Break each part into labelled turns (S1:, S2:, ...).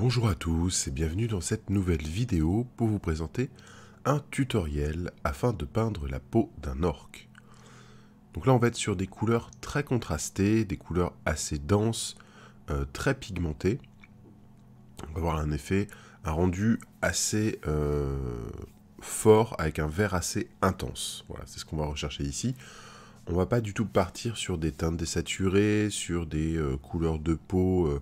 S1: Bonjour à tous et bienvenue dans cette nouvelle vidéo pour vous présenter un tutoriel afin de peindre la peau d'un orc. Donc là on va être sur des couleurs très contrastées, des couleurs assez denses, très pigmentées. On va avoir un rendu assez fort avec un vert assez intense. Voilà, c'est ce qu'on va rechercher ici. On va pas du tout partir sur des teintes désaturées, sur des couleurs de peau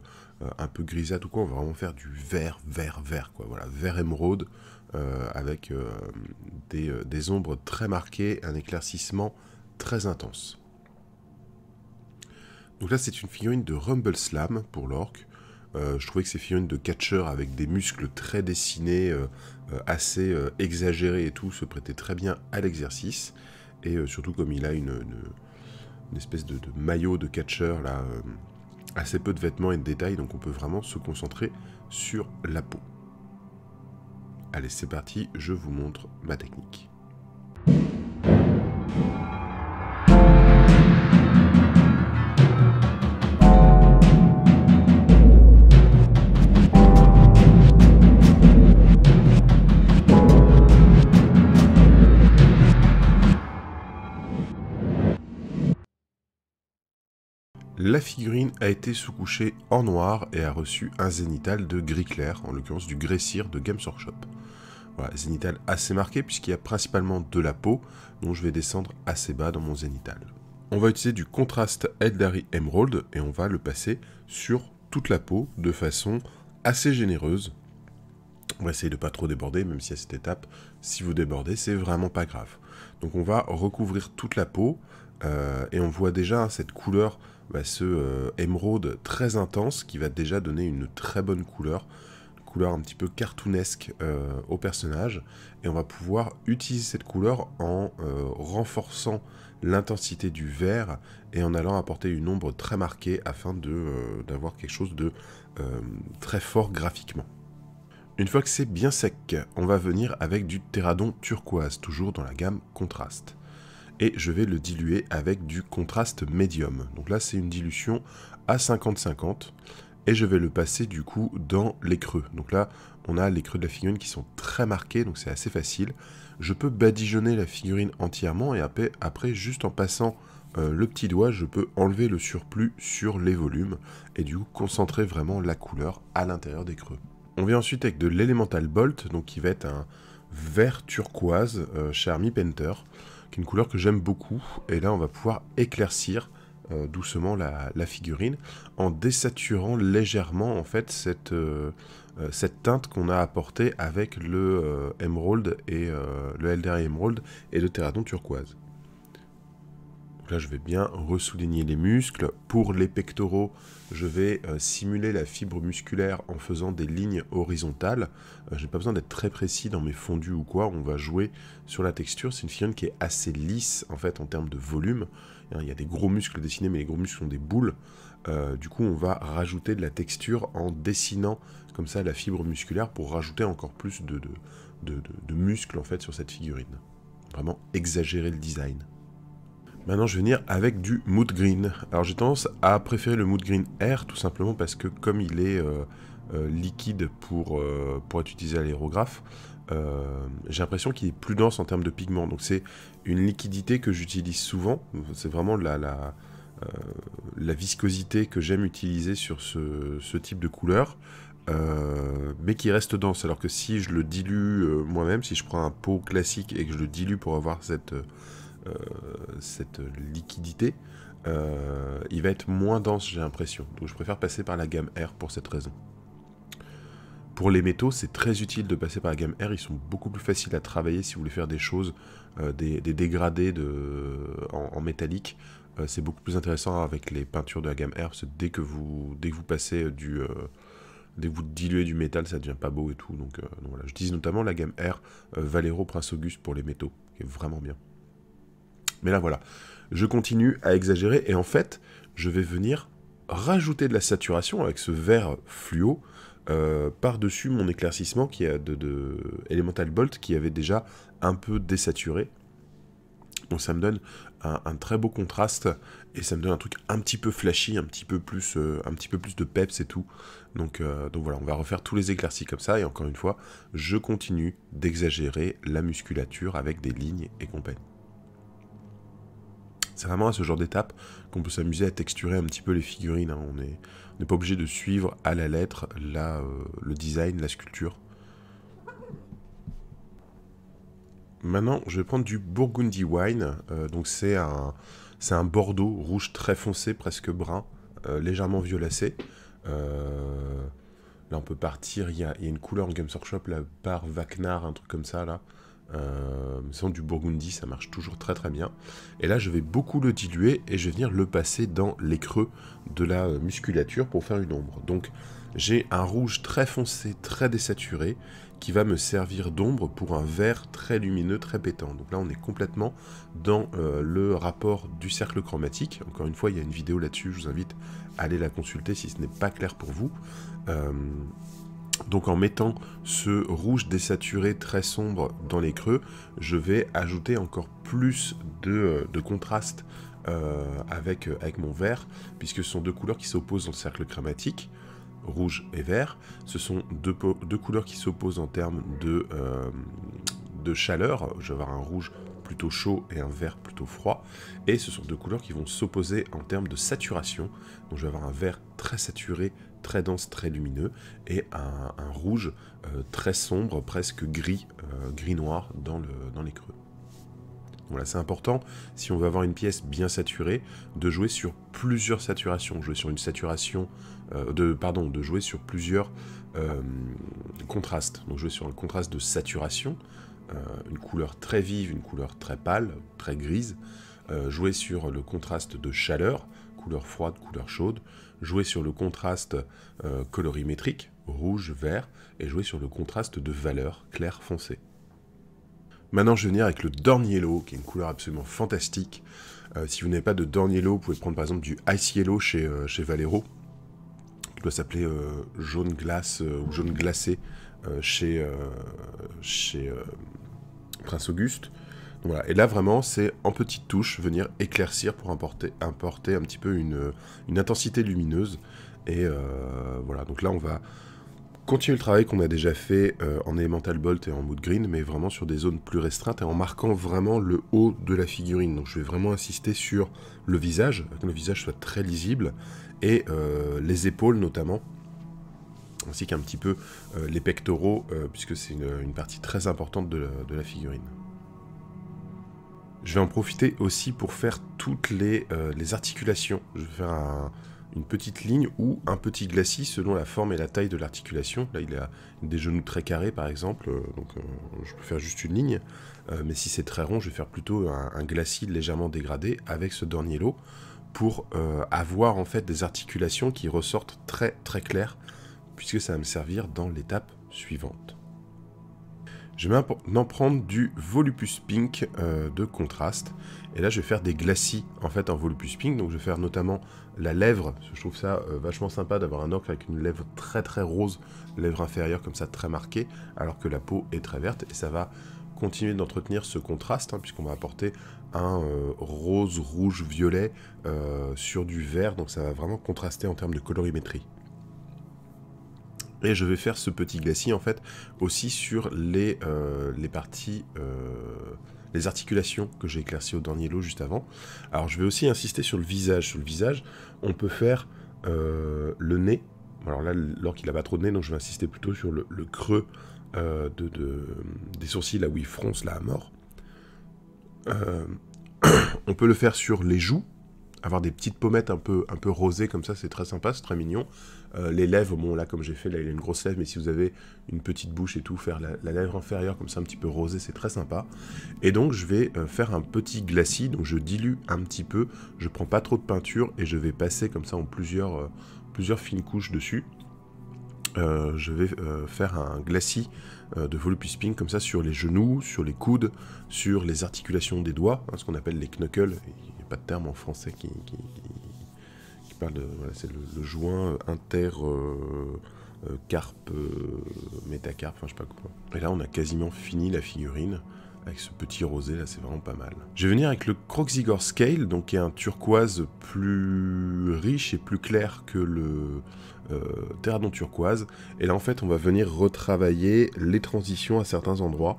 S1: un peu grisâtres ou quoi. On va vraiment faire du vert, quoi. Voilà, vert émeraude avec des ombres très marquées, un éclaircissement très intense. Donc là, c'est une figurine de Rumbleslam pour l'orc. Je trouvais que ces figurines de catcheur avec des muscles très dessinés, assez exagérés et tout, se prêtaient très bien à l'exercice. Et surtout comme il a une espèce de maillot de catcheur là, assez peu de vêtements et de détails, donc on peut vraiment se concentrer sur la peau. Allez, c'est parti, je vous montre ma technique. La figurine a été sous-couchée en noir et a reçu un zénithal de gris clair, en l'occurrence du Gressir de Games Workshop. Voilà, zénithal assez marqué puisqu'il y a principalement de la peau, donc je vais descendre assez bas dans mon zénithal. On va utiliser du contraste Eldari Emerald et on va le passer sur toute la peau de façon assez généreuse. On va essayer de ne pas trop déborder, même si à cette étape, si vous débordez, c'est vraiment pas grave. Donc on va recouvrir toute la peau et on voit déjà cette couleur, ce émeraude très intense qui va déjà donner une très bonne couleur un petit peu cartoonesque au personnage, et on va pouvoir utiliser cette couleur en renforçant l'intensité du vert et en allant apporter une ombre très marquée afin d'avoir quelque chose de très fort graphiquement. Une fois que c'est bien sec, on va venir avec du Terradon turquoise, toujours dans la gamme contraste. Et je vais le diluer avec du contraste médium. Donc là, c'est une dilution à 50-50. Et je vais le passer du coup dans les creux. Donc là, on a les creux de la figurine qui sont très marqués, donc c'est assez facile. Je peux badigeonner la figurine entièrement et après juste en passant le petit doigt, je peux enlever le surplus sur les volumes et du coup concentrer vraiment la couleur à l'intérieur des creux. On vient ensuite avec de l'Elemental Bolt, donc qui va être un vert turquoise chez Army Painter, qui est une couleur que j'aime beaucoup. Et là, on va pouvoir éclaircir doucement la figurine en désaturant légèrement en fait cette teinte qu'on a apportée avec le Emerald et le Eldari Emerald et le Terradon turquoise. Donc là je vais bien ressouligner les muscles. Pour les pectoraux, je vais simuler la fibre musculaire en faisant des lignes horizontales. Je n'ai pas besoin d'être très précis dans mes fondus ou quoi, on va jouer sur la texture. C'est une figurine qui est assez lisse en fait en termes de volume. Il y a des gros muscles dessinés, mais les gros muscles sont des boules. Du coup, on va rajouter de la texture en dessinant comme ça la fibre musculaire pour rajouter encore plus de muscles en fait sur cette figurine. Vraiment exagérer le design. Maintenant, je vais venir avec du Mood Green. Alors, j'ai tendance à préférer le Mood Green Air, tout simplement parce que comme il est liquide pour être utilisé à l'aérographe, j'ai l'impression qu'il est plus dense en termes de pigment. Donc, c'est une liquidité que j'utilise souvent. C'est vraiment la viscosité que j'aime utiliser sur ce type de couleur. Mais qui reste dense, alors que si je le dilue moi-même, si je prends un pot classique et que je le dilue pour avoir cette liquidité, il va être moins dense, j'ai l'impression. Donc je préfère passer par la gamme R pour cette raison. Pour les métaux, c'est très utile de passer par la gamme R, ils sont beaucoup plus faciles à travailler si vous voulez faire des choses, des dégradés en métallique. C'est beaucoup plus intéressant avec les peintures de la gamme R, parce que dès que vous passez dès que vous diluez du métal, ça devient pas beau et tout. Donc voilà. J'utilise notamment la gamme R Valero Prince Auguste pour les métaux, qui est vraiment bien. Mais là, voilà. Je continue à exagérer et en fait, je vais venir rajouter de la saturation avec ce vert fluo par-dessus mon éclaircissement qui a de Elemental Bolt qui avait déjà un peu désaturé. Donc ça me donne un très beau contraste et ça me donne un truc un petit peu flashy, un petit peu plus de peps et tout. Donc voilà, on va refaire tous les éclaircis comme ça et encore une fois, je continue d'exagérer la musculature avec des lignes et compagnie. C'est vraiment à ce genre d'étape qu'on peut s'amuser à texturer un petit peu les figurines. Hein. On n'est pas obligé de suivre à la lettre le design, la sculpture. Maintenant, je vais prendre du Burgundy Wine. Donc c'est un bordeaux rouge très foncé, presque brun, légèrement violacé. Là, on peut partir. Il y a une couleur en Games Workshop, la Bar Vacnar, un truc comme ça, là. Sans du Burgundy, ça marche toujours très très bien. Et là, je vais beaucoup le diluer et je vais venir le passer dans les creux de la musculature pour faire une ombre. Donc, j'ai un rouge très foncé, très désaturé, qui va me servir d'ombre pour un vert très lumineux, très pétant. Donc là, on est complètement dans le rapport du cercle chromatique. Encore une fois, il y a une vidéo là-dessus, je vous invite à aller la consulter si ce n'est pas clair pour vous. Donc en mettant ce rouge désaturé très sombre dans les creux, je vais ajouter encore plus de contraste avec mon vert, puisque ce sont deux couleurs qui s'opposent dans le cercle chromatique, rouge et vert. Ce sont deux couleurs qui s'opposent en termes de chaleur. Je vais avoir un rouge plutôt chaud et un vert plutôt froid. Et ce sont deux couleurs qui vont s'opposer en termes de saturation. Donc je vais avoir un vert très saturé, très dense, très lumineux, et un rouge très sombre, presque gris, gris-noir dans les creux. Voilà, c'est important, si on veut avoir une pièce bien saturée, de jouer sur plusieurs saturations, jouer sur une saturation, de jouer sur plusieurs contrastes. Donc jouer sur un contraste de saturation, une couleur très vive, une couleur très pâle, très grise, jouer sur le contraste de chaleur, couleur froide, couleur chaude, jouer sur le contraste colorimétrique, rouge, vert, et jouer sur le contraste de valeur, clair, foncé. Maintenant, je vais venir avec le Dorn Yellow, qui est une couleur absolument fantastique. Si vous n'avez pas de Dorn Yellow, vous pouvez prendre par exemple du Ice Yellow chez Valero, qui doit s'appeler jaune glace ou jaune glacé chez Prince Auguste. Donc voilà. Et là, vraiment, c'est en petites touches, venir éclaircir pour apporter un petit peu une intensité lumineuse. Et voilà, donc là, on va continuer le travail qu'on a déjà fait en Elemental Bolt et en Mood Green, mais vraiment sur des zones plus restreintes et en marquant vraiment le haut de la figurine. Donc je vais vraiment insister sur le visage, que le visage soit très lisible, et les épaules notamment, ainsi qu'un petit peu les pectoraux, puisque c'est une partie très importante de la figurine. Je vais en profiter aussi pour faire toutes les articulations. Je vais faire une petite ligne ou un petit glacis selon la forme et la taille de l'articulation. Là, il a des genoux très carrés, par exemple, donc je peux faire juste une ligne. Mais si c'est très rond, je vais faire plutôt un glacis légèrement dégradé avec ce Dorn Yellow pour avoir en fait des articulations qui ressortent très très claires, puisque ça va me servir dans l'étape suivante. Je vais maintenant prendre du Volupus Pink de contraste. Et là, je vais faire des glacis en fait en Volupus Pink. Donc, je vais faire notamment la lèvre. Je trouve ça vachement sympa d'avoir un orque avec une lèvre très très rose, lèvre inférieure comme ça très marquée, alors que la peau est très verte. Et ça va continuer d'entretenir ce contraste, hein, puisqu'on va apporter un rose, rouge, violet sur du vert. Donc, ça va vraiment contraster en termes de colorimétrie. Et je vais faire ce petit glacis en fait aussi sur les parties, les articulations que j'ai éclaircies au Dorn Yellow juste avant. Alors je vais aussi insister sur le visage. Sur le visage, on peut faire le nez. Alors là, l'orque il n'a pas trop de nez, donc je vais insister plutôt sur le creux des sourcils, là où il fronce là à mort. On peut le faire sur les joues. Avoir des petites pommettes un peu rosées comme ça, c'est très sympa, c'est très mignon. Les lèvres, bon là comme j'ai fait, là il a une grosse lèvre, mais si vous avez une petite bouche et tout, faire la lèvre inférieure comme ça un petit peu rosée, c'est très sympa. Et donc je vais faire un petit glacis, donc je dilue un petit peu, je prends pas trop de peinture et je vais passer comme ça en plusieurs fines couches dessus. Je vais faire un glacis de Volupus Pink comme ça sur les genoux, sur les coudes, sur les articulations des doigts, hein, ce qu'on appelle les knuckles. Il n'y a pas de terme en français qui parle de... Voilà, c'est le joint carpe, métacarpe, enfin je sais pas quoi. Et là on a quasiment fini la figurine. avec ce petit rosé là, c'est vraiment pas mal. Je vais venir avec le Kroxigor Scale, donc qui est un turquoise plus riche et plus clair que le Terradon turquoise. Et là en fait on va venir retravailler les transitions à certains endroits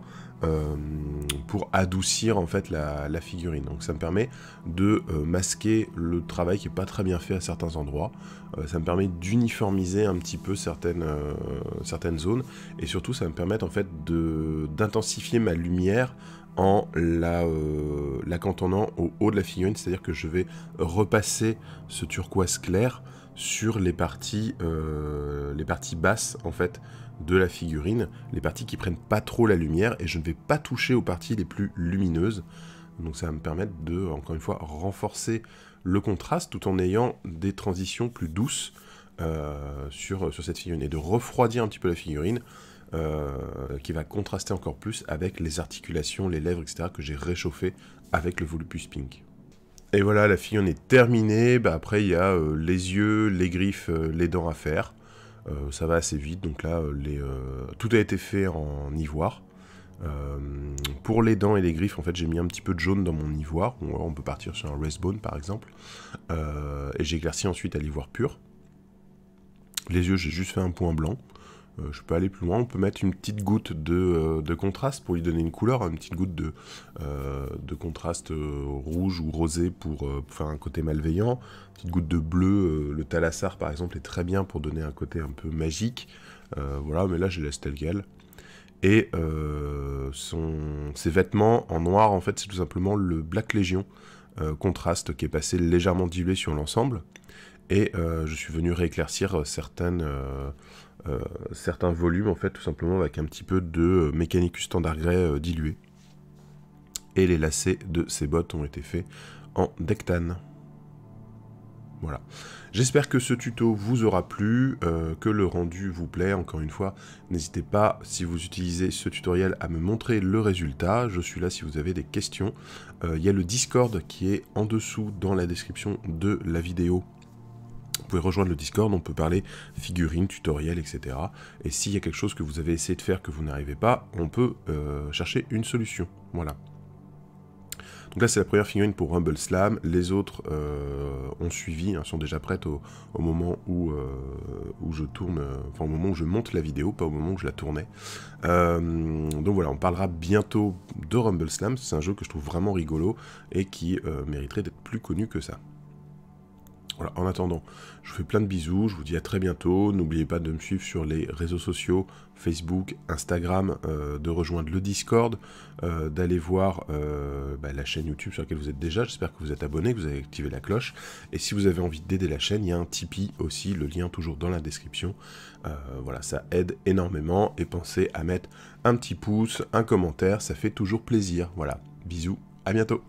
S1: pour adoucir en fait la figurine. Donc ça me permet de masquer le travail qui est pas très bien fait à certains endroits. Ça me permet d'uniformiser un petit peu certaines zones, et surtout ça va me permettre en fait d'intensifier ma lumière en la cantonnant au haut de la figurine, c'est-à-dire que je vais repasser ce turquoise clair sur les parties basses en fait de la figurine, les parties qui prennent pas trop la lumière, et je ne vais pas toucher aux parties les plus lumineuses. Donc ça va me permettre de, encore une fois, renforcer le contraste tout en ayant des transitions plus douces sur cette figurine, et de refroidir un petit peu la figurine qui va contraster encore plus avec les articulations, les lèvres, etc. que j'ai réchauffé avec le Volupus Pink. Et voilà, la figurine est terminée. Bah, après, il y a les yeux, les griffes, les dents à faire. Ça va assez vite, donc là, tout a été fait en ivoire. Pour les dents et les griffes, en fait, j'ai mis un petit peu de jaune dans mon ivoire. On peut partir sur un Wrestbone, par exemple. Et j'ai éclairci ensuite à l'ivoire pur. Les yeux, j'ai juste fait un point blanc. Je peux aller plus loin, on peut mettre une petite goutte de contraste pour lui donner une couleur, une petite goutte de contraste rouge ou rosé pour faire un côté malveillant, une petite goutte de bleu, le thalassar par exemple est très bien pour donner un côté un peu magique, voilà, mais là je laisse tel quel. Et ses vêtements en noir, en fait c'est tout simplement le Black Legion contraste qui est passé légèrement dilué sur l'ensemble, et je suis venu rééclaircir certains volumes, en fait, tout simplement avec un petit peu de Mechanicus Standard Grey dilué. Et les lacets de ces bottes ont été faits en Dectane. Voilà. J'espère que ce tuto vous aura plu, que le rendu vous plaît. Encore une fois, n'hésitez pas, si vous utilisez ce tutoriel, à me montrer le résultat. Je suis là si vous avez des questions. Il y a le Discord qui est en dessous dans la description de la vidéo. Vous pouvez rejoindre le Discord, on peut parler figurines, tutoriels, etc. Et s'il y a quelque chose que vous avez essayé de faire que vous n'arrivez pas, on peut chercher une solution. Voilà. Donc là, c'est la première figurine pour Rumble Slam. Les autres ont suivi, hein, sont déjà prêtes au moment où je tourne, enfin au moment où je monte la vidéo, pas au moment où je la tournais. Donc voilà, on parlera bientôt de Rumble Slam. C'est un jeu que je trouve vraiment rigolo et qui mériterait d'être plus connu que ça. Voilà, en attendant, je vous fais plein de bisous, je vous dis à très bientôt. N'oubliez pas de me suivre sur les réseaux sociaux, Facebook, Instagram, de rejoindre le Discord, d'aller voir la chaîne YouTube sur laquelle vous êtes déjà. J'espère que vous êtes abonné, que vous avez activé la cloche. Et si vous avez envie d'aider la chaîne, il y a un Tipeee aussi, le lien toujours dans la description. Voilà, ça aide énormément. Et pensez à mettre un petit pouce, un commentaire, ça fait toujours plaisir. Voilà, bisous, à bientôt.